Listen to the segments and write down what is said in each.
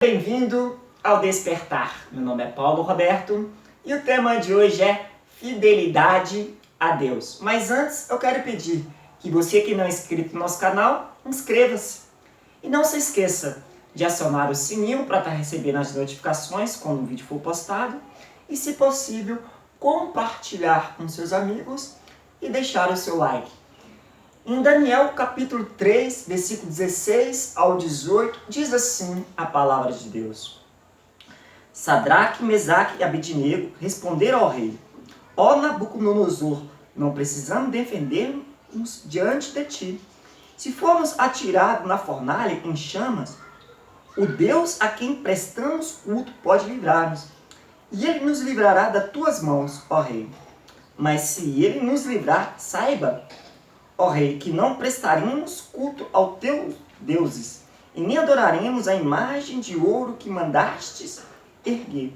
Bem-vindo ao Despertar. Meu nome é Paulo Roberto e o tema de hoje é fidelidade a Deus. Mas antes eu quero pedir que você que não é inscrito no nosso canal, inscreva-se. E não se esqueça de acionar o sininho para estar recebendo as notificações quando o vídeo for postado. E, se possível, compartilhar com seus amigos e deixar o seu like. Em Daniel capítulo 3, versículo 16 ao 18, diz assim a palavra de Deus. Sadraque, Mesaque e Abednego responderam ao rei: Ó Nabucodonosor, não precisamos defender-nos diante de ti. Se formos atirados na fornalha em chamas, o Deus a quem prestamos culto pode livrar-nos, e ele nos livrará das tuas mãos, ó rei. Mas se ele nos livrar, saiba, ó rei, que não prestaremos culto aos teus deuses, e nem adoraremos a imagem de ouro que mandastes erguer.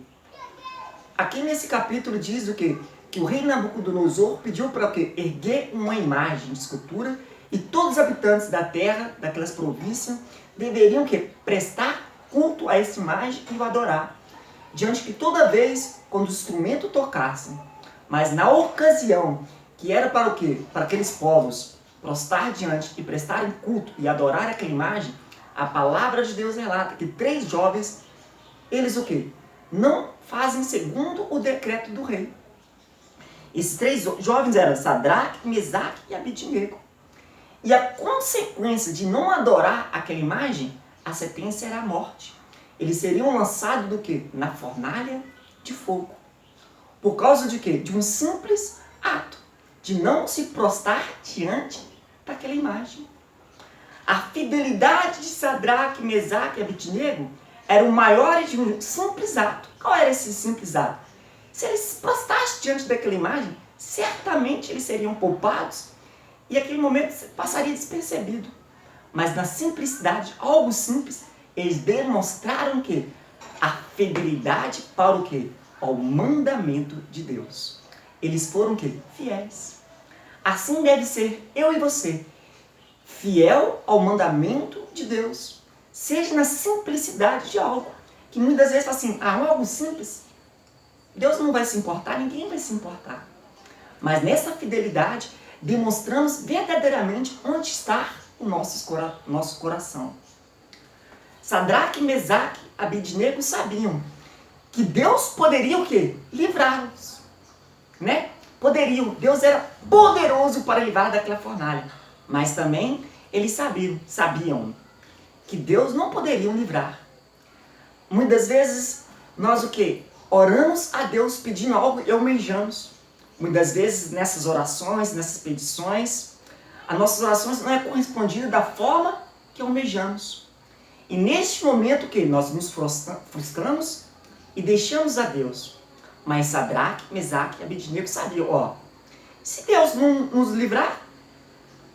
Aqui nesse capítulo diz o quê? Que o rei Nabucodonosor pediu para o quê? Erguer uma imagem de escultura, e todos os habitantes da terra, daquelas províncias, deveriam quê? Prestar culto a essa imagem e o adorar. Diante que toda vez, quando o instrumento tocasse, mas na ocasião que era para o quê? Para aqueles povos prostrar diante e prestarem culto e adorar aquela imagem, a palavra de Deus relata que 3 jovens, eles o quê? Não fazem segundo o decreto do rei. Esses 3 jovens eram Sadraque, Mesaque e Abednego. E a consequência de não adorar aquela imagem, a sentença era a morte. Eles seriam lançados do quê? Na fornalha de fogo. Por causa de quê? De um simples ato de não se prostrar diante daquela imagem. A fidelidade de Sadraque, Mesaque e Abednego era o maior de um simples ato. Qual era esse simples ato? Se eles se prostrassem diante daquela imagem, certamente eles seriam poupados e aquele momento passaria despercebido. Mas na simplicidade, algo simples, eles demonstraram que a fidelidade para o quê? Ao mandamento de Deus. Eles foram o quê? Fiéis. Assim deve ser eu e você, fiel ao mandamento de Deus. Seja na simplicidade de algo, que muitas vezes fala assim, algo simples, Deus não vai se importar, ninguém vai se importar. Mas nessa fidelidade, demonstramos verdadeiramente onde está o nosso coração. Sadraque, Mesaque e Abednego sabiam que Deus poderia o quê? Livrá-los. Né? Poderiam. Deus era poderoso para livrar daquela fornalha. Mas também eles sabiam que Deus não poderia livrar. Muitas vezes nós o quê? Oramos a Deus pedindo algo e almejamos. Muitas vezes nessas orações, nessas petições, as nossas orações não é correspondida da forma que almejamos. E neste momento que nós nos frustramos e deixamos a Deus. Mas Sadraque, Mesaque e Abednego sabiam, se Deus não nos livrar,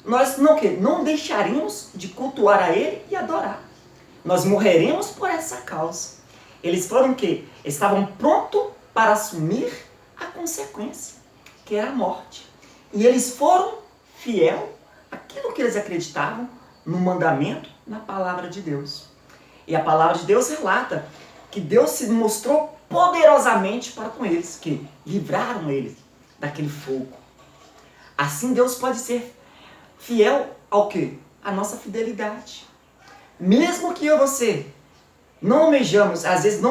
nós não deixaremos de cultuar a Ele e adorar. Nós morreremos por essa causa. Eles foram estavam prontos para assumir a consequência, que era a morte. E eles foram fiel àquilo que eles acreditavam no mandamento, na palavra de Deus. E a palavra de Deus relata que Deus se mostrou poderosamente para com eles, que livraram eles daquele fogo. Assim Deus pode ser fiel ao quê? A nossa fidelidade. Mesmo que eu e você não almejamos, às vezes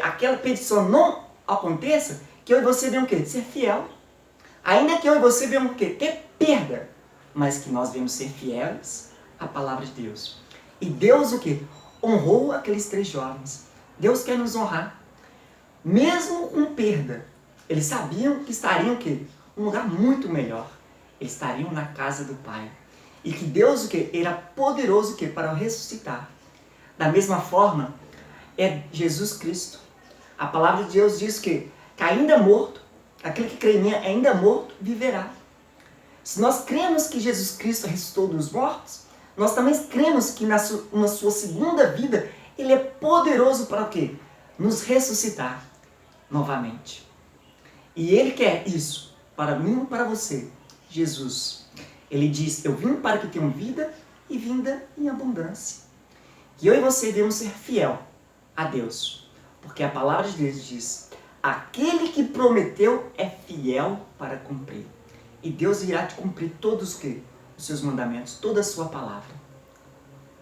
aquela petição não aconteça, que eu e você venham ser fiel. Ainda que eu e você venham ter perda, mas que nós venhamos ser fiéis à palavra de Deus. E Deus honrou aqueles 3 jovens. Deus quer nos honrar. Mesmo com perda, eles sabiam que estariam um lugar muito melhor. Eles estariam na casa do Pai. E que Deus era poderoso para ressuscitar. Da mesma forma, é Jesus Cristo. A palavra de Deus diz que ainda morto, aquele que crê em mim ainda morto, viverá. Se nós cremos que Jesus Cristo ressuscitou dos mortos, nós também cremos que na sua segunda vida, Ele é poderoso para o quê? Nos ressuscitar novamente. E Ele quer isso para mim e para você. Jesus, Ele diz, eu vim para que tenham vida e vida em abundância. que eu e você devemos ser fiel a Deus. Porque a palavra de Deus diz, aquele que prometeu é fiel para cumprir. E Deus irá te cumprir todos os seus mandamentos, toda a sua palavra,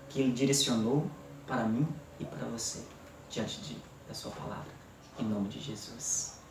que Ele direcionou para mim e para você, diante da sua palavra. Em nome de Jesus.